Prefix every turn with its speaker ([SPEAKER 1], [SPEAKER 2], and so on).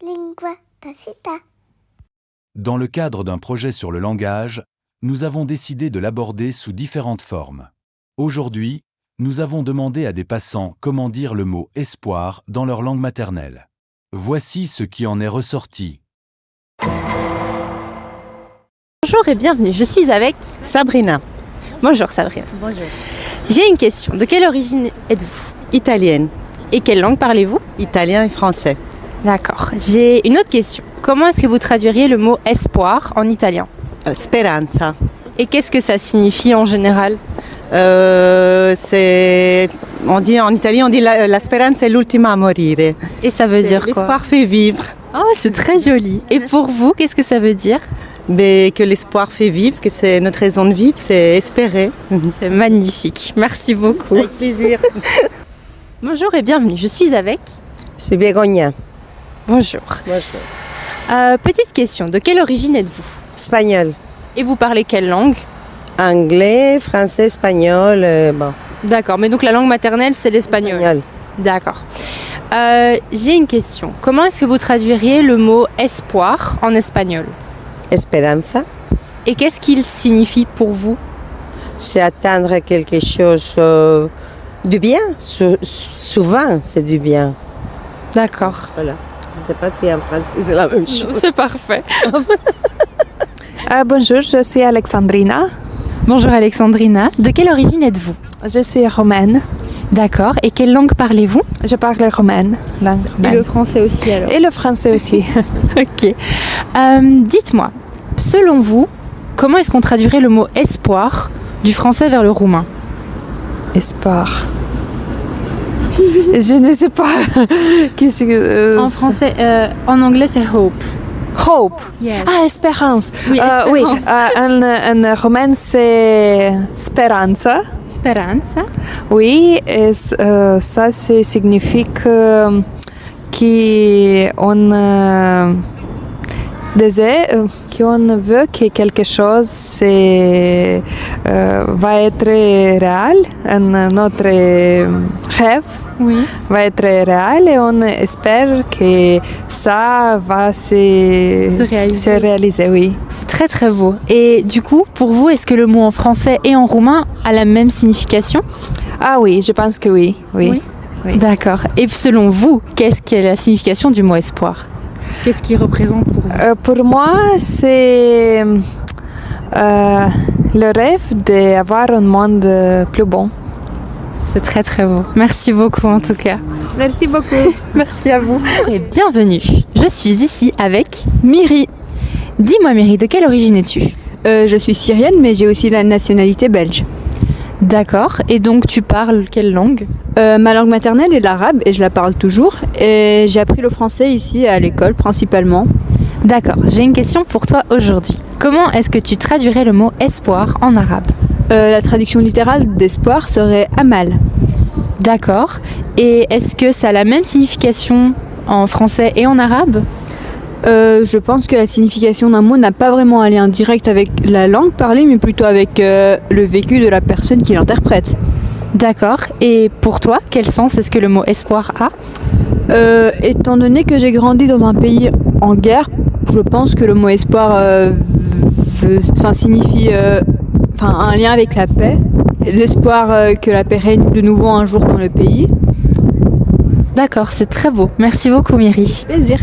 [SPEAKER 1] Lingua tacita.
[SPEAKER 2] Dans le cadre d'un projet sur le langage, nous avons décidé de l'aborder sous différentes formes. Aujourd'hui, nous avons demandé à des passants comment dire le mot « espoir » dans leur langue maternelle. Voici ce qui en est ressorti.
[SPEAKER 3] Bonjour et bienvenue, je suis avec
[SPEAKER 4] Sabrina,
[SPEAKER 3] Bonjour Sabrina.
[SPEAKER 4] Bonjour.
[SPEAKER 3] J'ai une question, de quelle origine êtes-vous?
[SPEAKER 4] Italienne,
[SPEAKER 3] Et quelle langue parlez-vous?
[SPEAKER 4] italien et français.
[SPEAKER 3] D'accord. J'ai une autre question. Comment est-ce que vous traduiriez le mot espoir en italien?
[SPEAKER 4] Speranza.
[SPEAKER 3] Et qu'est-ce que ça signifie en général?
[SPEAKER 4] On dit en italien, on dit la speranza è l'ultima a morire.
[SPEAKER 3] Et ça veut dire quoi?
[SPEAKER 4] L'espoir fait vivre.
[SPEAKER 3] Oh, c'est très joli. Et pour vous, qu'est-ce que ça veut dire?
[SPEAKER 4] Mais que l'espoir fait vivre, que c'est notre raison de vivre, c'est espérer.
[SPEAKER 3] C'est magnifique. Merci beaucoup.
[SPEAKER 4] Avec plaisir.
[SPEAKER 3] Bonjour et bienvenue, je suis avec
[SPEAKER 5] C'est Bégonia.
[SPEAKER 3] Bonjour.
[SPEAKER 5] Bonjour.
[SPEAKER 3] Petite question, de quelle origine êtes-vous?
[SPEAKER 5] Espagnol.
[SPEAKER 3] Et vous parlez quelle langue?
[SPEAKER 5] Anglais, français, espagnol. Bon,
[SPEAKER 3] D'accord, mais donc la langue maternelle, c'est l'espagnol.
[SPEAKER 5] espagnol.
[SPEAKER 3] D'accord. J'ai une question. Comment est-ce que vous traduiriez le mot espoir en espagnol?
[SPEAKER 5] Esperanza.
[SPEAKER 3] Et qu'est-ce qu'il signifie pour vous?
[SPEAKER 5] C'est attendre quelque chose du bien. Souvent, c'est du bien.
[SPEAKER 3] D'accord.
[SPEAKER 5] Voilà. Je ne sais pas si en français c'est la même chose.
[SPEAKER 3] C'est parfait.
[SPEAKER 6] Bonjour, je suis Alexandrina.
[SPEAKER 3] Bonjour Alexandrina. De quelle origine êtes-vous?
[SPEAKER 6] Je suis romaine.
[SPEAKER 3] D'accord. Et quelle langue parlez-vous?
[SPEAKER 6] Je parle romaine, langue
[SPEAKER 3] Et
[SPEAKER 6] romaine.
[SPEAKER 3] le français aussi alors.
[SPEAKER 6] Et le français aussi.
[SPEAKER 3] Ok. Dites-moi, selon vous, comment est-ce qu'on traduirait le mot espoir du français vers le roumain?
[SPEAKER 6] Espoir. Je ne sais pas. Qu'est-ce que,
[SPEAKER 3] En français, en anglais c'est hope.
[SPEAKER 6] Hope.
[SPEAKER 3] Yes.
[SPEAKER 6] Ah, espérance.
[SPEAKER 3] Oui,
[SPEAKER 6] Oui,
[SPEAKER 3] espérance.
[SPEAKER 6] en romaine c'est speranza.
[SPEAKER 3] Speranza.
[SPEAKER 6] Oui, et ça signifie qu'on désire, qu'on veut que quelque chose va être réel, notre rêve
[SPEAKER 3] Oui.
[SPEAKER 6] va être réel et on espère que ça va se réaliser, oui.
[SPEAKER 3] C'est très très beau. Et du coup, pour vous, est-ce que le mot en français et en roumain a la même signification?
[SPEAKER 6] Ah oui, je pense que oui. Oui.
[SPEAKER 3] D'accord. Et selon vous, qu'est-ce qu'est la signification du mot espoir? Qu'est-ce qu'il représente pour vous?
[SPEAKER 6] Pour moi, c'est le rêve d'avoir un monde plus bon.
[SPEAKER 3] C'est très très beau. Merci beaucoup en tout cas.
[SPEAKER 6] Merci beaucoup.
[SPEAKER 3] Merci à vous. Et bienvenue. Je suis ici avec...
[SPEAKER 7] Myri.
[SPEAKER 3] Dis-moi Myri, de quelle origine es-tu?
[SPEAKER 7] Je suis syrienne, mais j'ai aussi la nationalité belge.
[SPEAKER 3] D'accord. Et donc tu parles quelle langue?
[SPEAKER 7] Ma langue maternelle est l'arabe et je la parle toujours. Et j'ai appris le français ici à l'école principalement.
[SPEAKER 3] D'accord. J'ai une question pour toi aujourd'hui. Comment est-ce que tu traduirais le mot espoir en arabe?
[SPEAKER 7] La traduction littérale d'espoir serait amal.
[SPEAKER 3] D'accord. Et est-ce que ça a la même signification en français et en arabe?
[SPEAKER 7] Je pense que la signification d'un mot n'a pas vraiment un lien direct avec la langue parlée, mais plutôt avec le vécu de la personne qui l'interprète.
[SPEAKER 3] D'accord. Et pour toi, quel sens est-ce que le mot espoir a?
[SPEAKER 7] Étant donné que j'ai grandi dans un pays en guerre, je pense que le mot espoir signifie un lien avec la paix, l'espoir que la paix règne de nouveau un jour dans le pays.
[SPEAKER 3] D'accord, c'est très beau. Merci beaucoup Myri.
[SPEAKER 7] Plaisir.